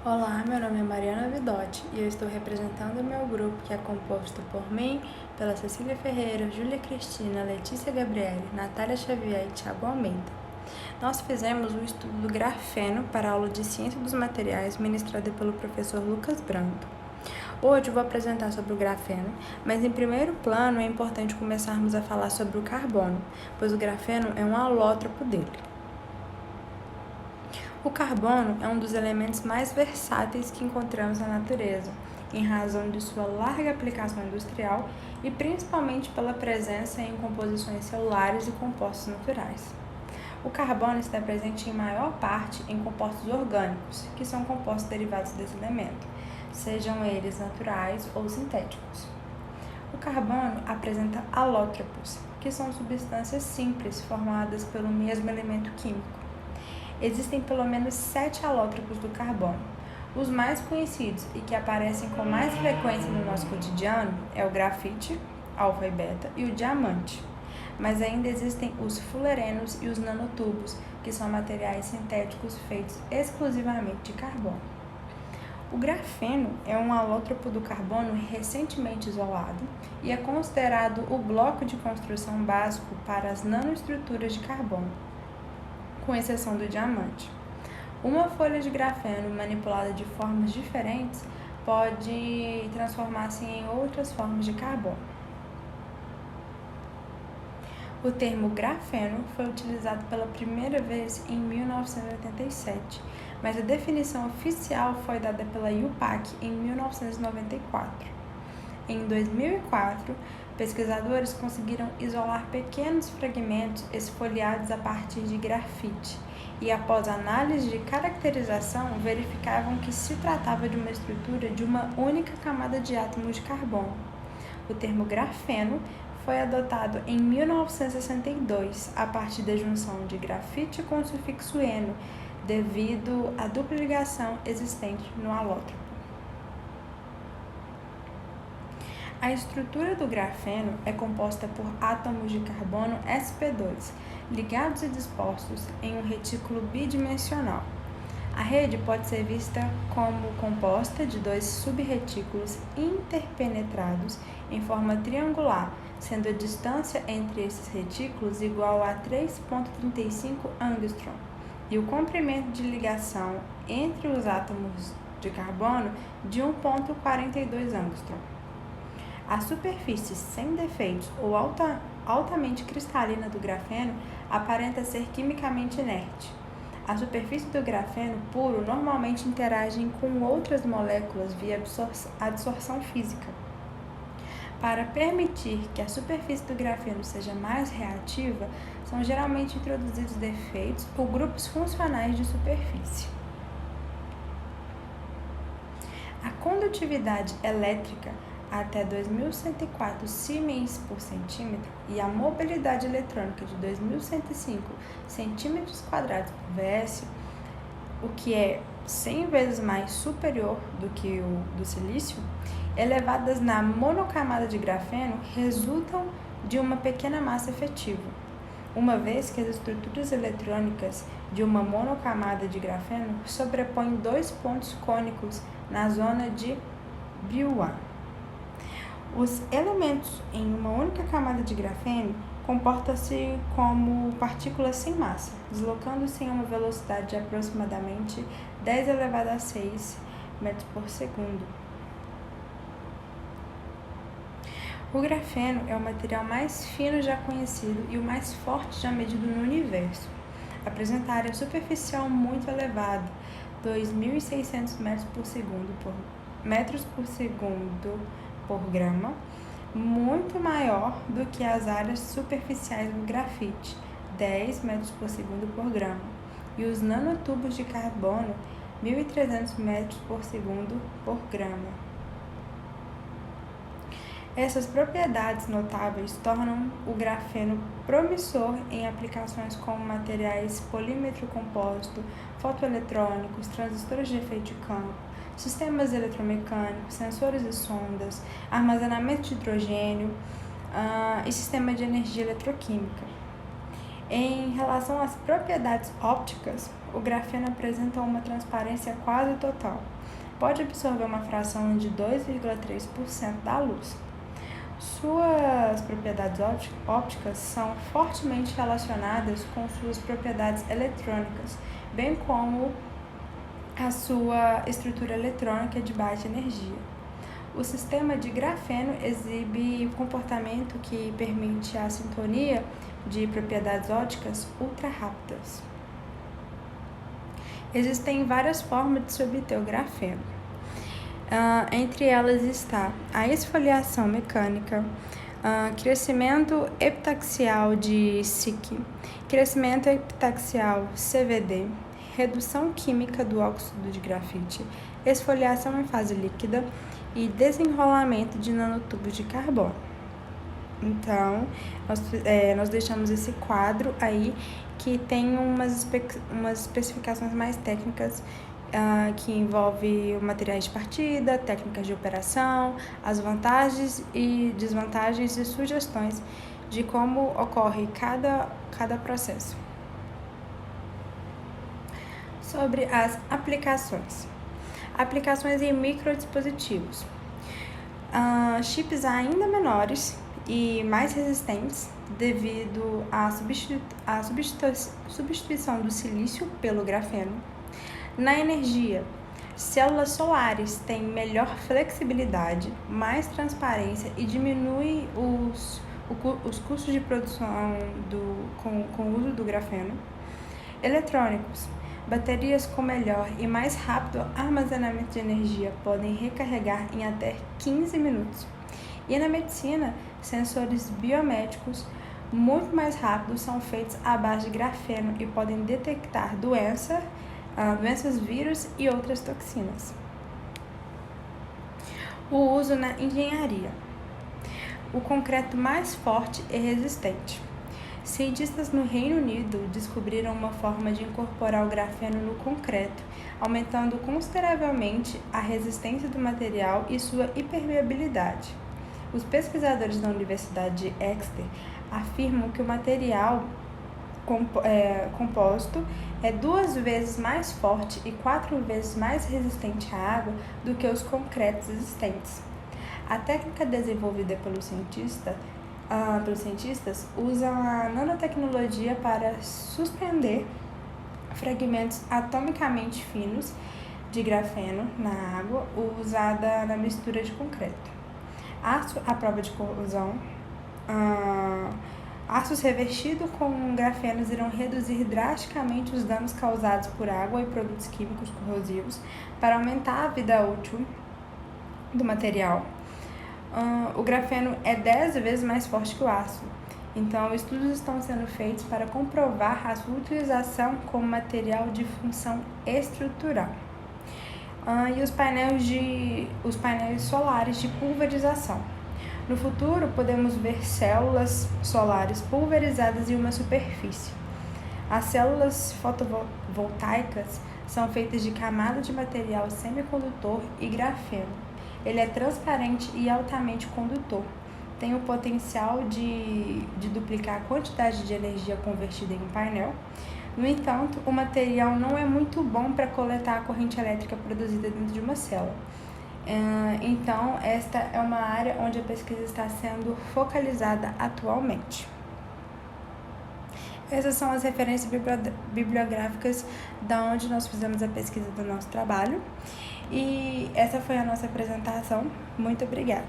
Olá, meu nome é Mariana Vidotti e eu estou representando o meu grupo, que é composto por mim, pela Cecília Ferreira, Júlia Cristina, Letícia Gabriele, Natália Xavier e Thiago Almeida. Nós fizemos o estudo do grafeno para a aula de Ciência dos Materiais ministrada pelo professor Lucas Brando. Hoje eu vou apresentar sobre o grafeno, mas em primeiro plano é importante começarmos a falar sobre o carbono, pois o grafeno é um alótropo dele. O carbono é um dos elementos mais versáteis que encontramos na natureza, em razão de sua larga aplicação industrial e principalmente pela presença em composições celulares e compostos naturais. O carbono está presente em maior parte em compostos orgânicos, que são compostos derivados desse elemento, sejam eles naturais ou sintéticos. O carbono apresenta alótropos, que são substâncias simples formadas pelo mesmo elemento químico. Existem pelo menos 7 alótropos do carbono. Os mais conhecidos e que aparecem com mais frequência no nosso cotidiano é o grafite, alfa e beta, e o diamante. Mas ainda existem os fulerenos e os nanotubos, que são materiais sintéticos feitos exclusivamente de carbono. O grafeno é um alótropo do carbono recentemente isolado e é considerado o bloco de construção básico para as nanoestruturas de carbono, com exceção do diamante. Uma folha de grafeno manipulada de formas diferentes pode transformar-se em outras formas de carbono. O termo grafeno foi utilizado pela primeira vez em 1987, mas a definição oficial foi dada pela IUPAC em 1994. Em 2004, pesquisadores conseguiram isolar pequenos fragmentos esfoliados a partir de grafite e, após análise de caracterização, verificavam que se tratava de uma estrutura de uma única camada de átomos de carbono. O termo grafeno foi adotado em 1962 a partir da junção de grafite com o sufixo eno, devido à dupla ligação existente no alótropo. A estrutura do grafeno é composta por átomos de carbono sp2, ligados e dispostos em um retículo bidimensional. A rede pode ser vista como composta de 2 subretículos interpenetrados em forma triangular, sendo a distância entre esses retículos igual a 3,35 angstrom e o comprimento de ligação entre os átomos de carbono de 1,42 angstrom. A superfície sem defeitos ou altamente cristalina do grafeno aparenta ser quimicamente inerte. A superfície do grafeno puro normalmente interage com outras moléculas via adsorção física. Para permitir que a superfície do grafeno seja mais reativa, são geralmente introduzidos defeitos ou grupos funcionais de superfície. A condutividade elétrica até 2104 Siemens por centímetro e a mobilidade eletrônica de 2105 centímetros quadrados por vs, o que é 100 vezes mais superior do que o do silício, elevadas na monocamada de grafeno, resultam de uma pequena massa efetiva, uma vez que as estruturas eletrônicas de uma monocamada de grafeno sobrepõem 2 pontos cônicos na zona de Brillouin. Os elementos em uma única camada de grafeno comportam-se como partículas sem massa, deslocando-se em uma velocidade de aproximadamente 10 elevado a 6 metros por segundo. O grafeno é o material mais fino já conhecido e o mais forte já medido no universo. Apresenta área superficial muito elevada, 2.600 metros por segundo por grama, muito maior do que as áreas superficiais do grafite, 10 metros por segundo por grama, e os nanotubos de carbono, 1.300 metros por segundo por grama. Essas propriedades notáveis tornam o grafeno promissor em aplicações como materiais polímetro compósito, fotoeletrônicos, transistores de efeito de campo, sistemas eletromecânicos, sensores e sondas, armazenamento de hidrogênio e sistema de energia eletroquímica. Em relação às propriedades ópticas, o grafeno apresenta uma transparência quase total. Pode absorver uma fração de 2,3% da luz. Suas propriedades ópticas são fortemente relacionadas com suas propriedades eletrônicas, bem como a sua estrutura eletrônica de baixa energia. O sistema de grafeno exibe um comportamento que permite a sintonia de propriedades ópticas ultra rápidas. Existem várias formas de se obter o grafeno. Entre elas está a esfoliação mecânica, crescimento epitaxial de SiC, crescimento epitaxial CVD, redução química do óxido de grafite, esfoliação em fase líquida e desenrolamento de nanotubos de carbono. Então, nós deixamos esse quadro aí que tem umas especificações mais técnicas que envolve materiais de partida, técnicas de operação, as vantagens e desvantagens e sugestões de como ocorre cada processo. Sobre as aplicações. Aplicações em microdispositivos. Chips ainda menores e mais resistentes devido à substituição do silício pelo grafeno. Na energia, células solares têm melhor flexibilidade, mais transparência e diminui os custos de produção com o uso do grafeno. Eletrônicos, baterias com melhor e mais rápido armazenamento de energia podem recarregar em até 15 minutos. E na medicina, sensores biomédicos muito mais rápidos são feitos à base de grafeno e podem detectar doenças, vírus e outras toxinas. O uso na engenharia. O concreto mais forte e resistente. Cientistas no Reino Unido descobriram uma forma de incorporar o grafeno no concreto, aumentando consideravelmente a resistência do material e sua impermeabilidade. Os pesquisadores da Universidade de Exeter afirmam que o material composto é 2 vezes mais forte e 4 vezes mais resistente à água do que os concretos existentes. A técnica desenvolvida pelos cientistas usa a nanotecnologia para suspender fragmentos atomicamente finos de grafeno na água usada na mistura de concreto. Aço à prova de corrosão. Aços revestidos com grafenos irão reduzir drasticamente os danos causados por água e produtos químicos corrosivos para aumentar a vida útil do material. O grafeno é 10 vezes mais forte que o aço, então estudos estão sendo feitos para comprovar a sua utilização como material de função estrutural. E os painéis solares de pulverização. No futuro, podemos ver células solares pulverizadas em uma superfície. As células fotovoltaicas são feitas de camada de material semicondutor e grafeno. Ele é transparente e altamente condutor. Tem o potencial de duplicar a quantidade de energia convertida em um painel. No entanto, o material não é muito bom para coletar a corrente elétrica produzida dentro de uma célula. Então, esta é uma área onde a pesquisa está sendo focalizada atualmente. Essas são as referências bibliográficas da onde nós fizemos a pesquisa do nosso trabalho. E essa foi a nossa apresentação. Muito obrigada.